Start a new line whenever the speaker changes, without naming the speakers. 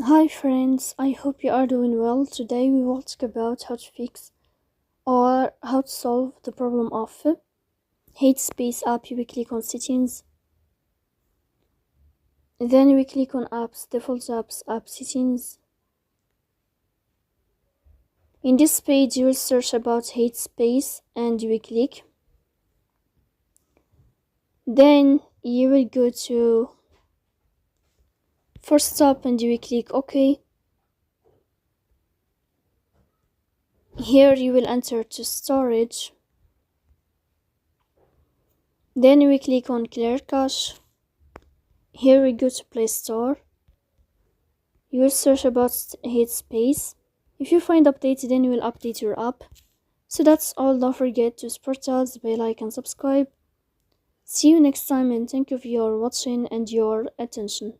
Hi friends, I hope you are doing well. Today we will talk about how to fix or how to solve the problem of Headspace app. You will click on settings, then we click on apps, default apps, app settings. In this page you will search about Headspace and you will click. Then you will go to first stop and you will click OK. Here you will enter to storage. Then we click on clear cache. Here we go to Play Store. You will search about Headspace. If you find updates, then you will update your app. So that's all. Don't forget to support us by like and subscribe. See you next time and thank you for your watching and your attention.